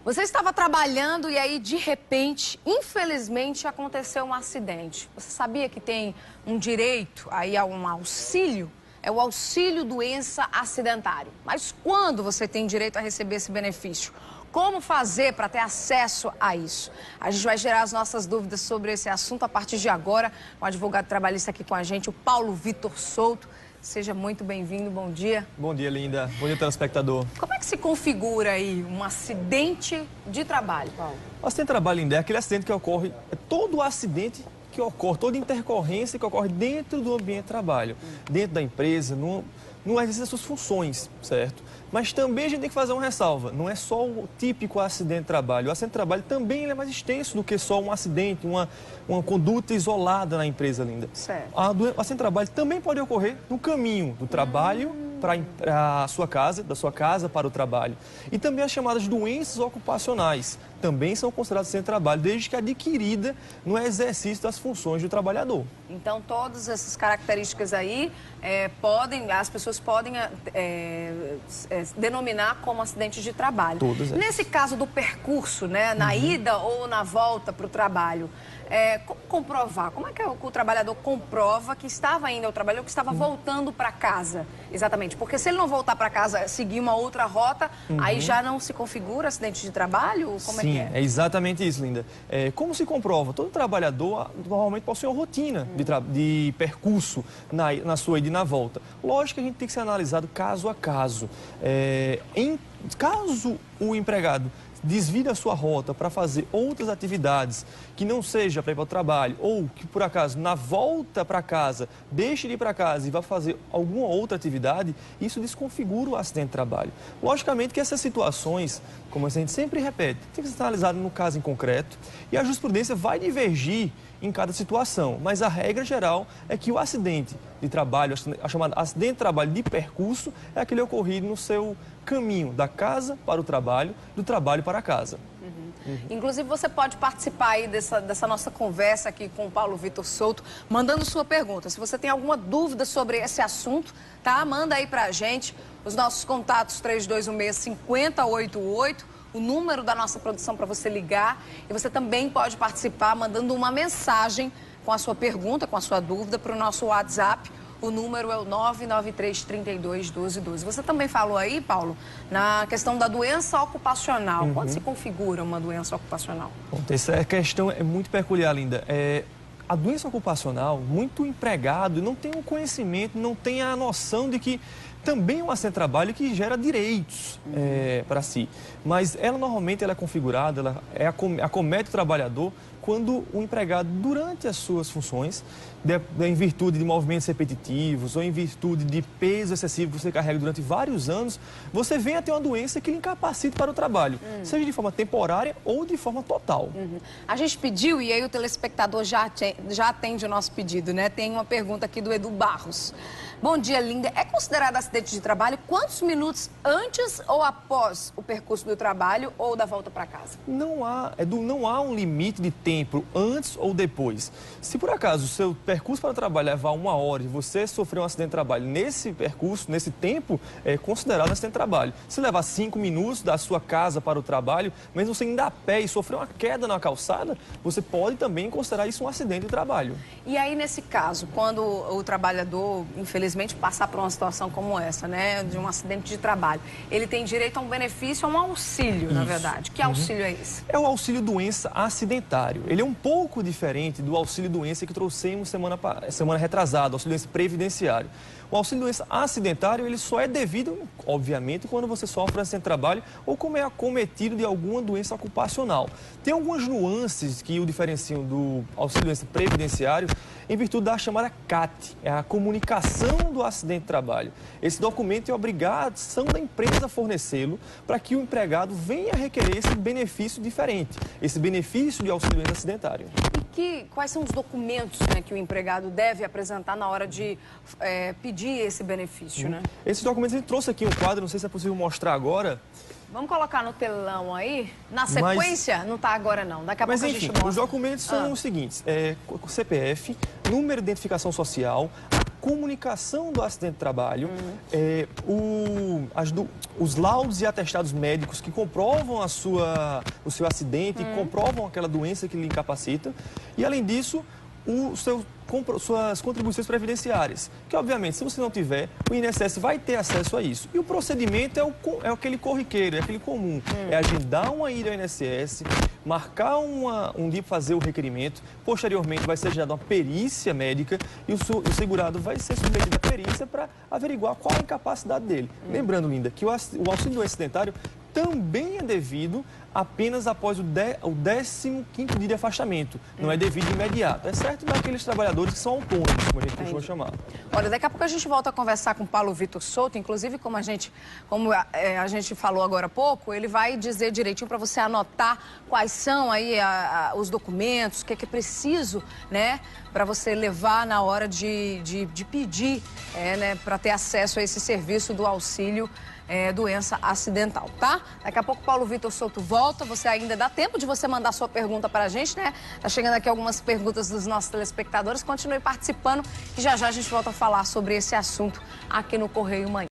Você estava trabalhando e aí, de repente, infelizmente, aconteceu um acidente. Você sabia que tem um direito aí a um auxílio? É o auxílio doença acidentário. Mas quando você tem direito a receber esse benefício? Como fazer para ter acesso a isso? A gente vai gerar as nossas dúvidas sobre esse assunto a partir de agora. O advogado trabalhista aqui com a gente, o Paulo Vitor Souto. Seja muito bem-vindo, bom dia. Bom dia, Linda. Bom dia, telespectador. Como é que se configura aí um acidente de trabalho, Paulo? O acidente de trabalho, Linda, é aquele acidente que ocorre, é todo acidente que ocorre, toda intercorrência que ocorre dentro do ambiente de trabalho, dentro da empresa, no exercício das suas funções, certo? Mas também a gente tem que fazer uma ressalva, não é só o típico acidente de trabalho. O acidente de trabalho também é mais extenso do que só um acidente, uma conduta isolada na empresa, Linda. Certo. O acidente de trabalho também pode ocorrer no caminho do trabalho para a sua casa, da sua casa para o trabalho. E também as chamadas doenças ocupacionais também são consideradas acidente de trabalho, desde que adquirida no exercício das funções do trabalhador. Então, todas essas características aí as pessoas podem denominar como acidente de trabalho. Todas essas. Nesse caso do percurso, né, na ida ou na volta para o trabalho, como comprovar? Como é que o trabalhador comprova que estava indo ao trabalho ou que estava voltando para casa? Exatamente, porque se ele não voltar para casa, seguir uma outra rota, aí já não se configura acidente de trabalho? Como Sim, é que é? é exatamente isso, Linda. Como se comprova? Todo trabalhador normalmente possui uma rotina de percurso na sua ida e na volta. Lógico que a gente tem que ser analisado caso a caso. Caso o empregado desvie a sua rota para fazer outras atividades que não seja para ir para o trabalho ou que, por acaso, na volta para casa, deixe de ir para casa e vá fazer alguma outra atividade, isso desconfigura o acidente de trabalho. Logicamente que essas situações, como a gente sempre repete, tem que ser analisado no caso em concreto e a jurisprudência vai divergir em cada situação, mas a regra geral é que o acidente de trabalho, a chamada acidente de trabalho de percurso, é aquele ocorrido no seu caminho da casa para o trabalho, do trabalho para a casa. Inclusive, você pode participar aí dessa nossa conversa aqui com o Paulo Vitor Souto, mandando sua pergunta. Se você tem alguma dúvida sobre esse assunto, tá? Manda aí pra gente os nossos contatos 3216-5088, o número da nossa produção para você ligar. E você também pode participar mandando uma mensagem com a sua pergunta, com a sua dúvida para o nosso WhatsApp. O número é o 993-32-1212. Você também falou aí, Paulo, na questão da doença ocupacional. Quando se configura uma doença ocupacional? Bom, essa questão é muito peculiar, Linda. A doença ocupacional, muito empregado não tem o conhecimento, não tem a noção de que também é um acidente de trabalho que gera direitos para si. Mas ela normalmente é configurada, ela acomete o trabalhador quando o empregado, durante as suas funções, em virtude de movimentos repetitivos ou em virtude de peso excessivo que você carrega durante vários anos, você vem a ter uma doença que lhe incapacita para o trabalho, seja de forma temporária ou de forma total. A gente pediu, e aí o telespectador já atende o nosso pedido, né? Tem uma pergunta aqui do Edu Barros. Bom dia, Linda. É considerado acidente de trabalho quantos minutos antes ou após o percurso do trabalho ou da volta para casa? Não há um limite de tempo antes ou depois. Se por acaso o seu percurso para o trabalho levar 1 hora e você sofreu um acidente de trabalho nesse percurso, nesse tempo, é considerado acidente de trabalho. Se levar 5 minutos da sua casa para o trabalho, mesmo você indo a pé e sofrer uma queda na calçada, você pode também considerar isso um acidente de trabalho. E aí, nesse caso, quando o trabalhador, infelizmente, passar por uma situação como essa, né, de um acidente de trabalho, ele tem direito a um benefício, a um auxílio, na verdade. Que auxílio é esse? É o auxílio doença acidentário. Ele é um pouco diferente do auxílio doença que trouxemos semana retrasada, auxílio doença previdenciário. O auxílio doença acidentário, ele só é devido, obviamente, quando você sofre um acidente de trabalho ou como é acometido de alguma doença ocupacional. Tem algumas nuances que o diferenciam do auxílio doença previdenciário em virtude da chamada CAT, é a comunicação do acidente de trabalho. Esse documento é obrigação da empresa fornecê-lo para que o empregado venha requerer esse benefício diferente, esse benefício de auxílio doença acidentário. E quais são os documentos, né, que o empregado deve apresentar na hora de pedir esse benefício, né? Esses documentos a gente trouxe aqui um quadro, não sei se é possível mostrar agora. Vamos colocar no telão aí? Na sequência? Não está agora, não. Daqui a pouco a gente mostra. Os documentos são os seguintes. CPF, número de identificação social, a comunicação do acidente de trabalho, os laudos e atestados médicos que comprovam o seu acidente, comprovam aquela doença que lhe incapacita, e além disso, suas contribuições previdenciárias, que obviamente, se você não tiver, o INSS vai ter acesso a isso. E o procedimento é aquele corriqueiro, é aquele comum, é agendar uma ida ao INSS, marcar um dia para fazer o requerimento, posteriormente vai ser gerada uma perícia médica e o segurado vai ser submetido à perícia para averiguar qual a incapacidade dele. Lembrando, Linda, que o auxílio do acidentário também é devido apenas após o 15º dia de afastamento. Não é devido imediato. É certo daqueles trabalhadores que são autônomos, como a gente costuma chamar. Olha, daqui a pouco a gente volta a conversar com o Paulo Vitor Souto, inclusive como a gente falou agora há pouco, ele vai dizer direitinho para você anotar quais são aí os documentos, o que é preciso, né, para você levar na hora de pedir, né, para ter acesso a esse serviço do auxílio doença acidental, tá? Daqui a pouco o Paulo Vitor Souto volta, você ainda dá tempo de você mandar sua pergunta pra gente, né? Tá chegando aqui algumas perguntas dos nossos telespectadores, continue participando, que já já a gente volta a falar sobre esse assunto aqui no Correio Manhã.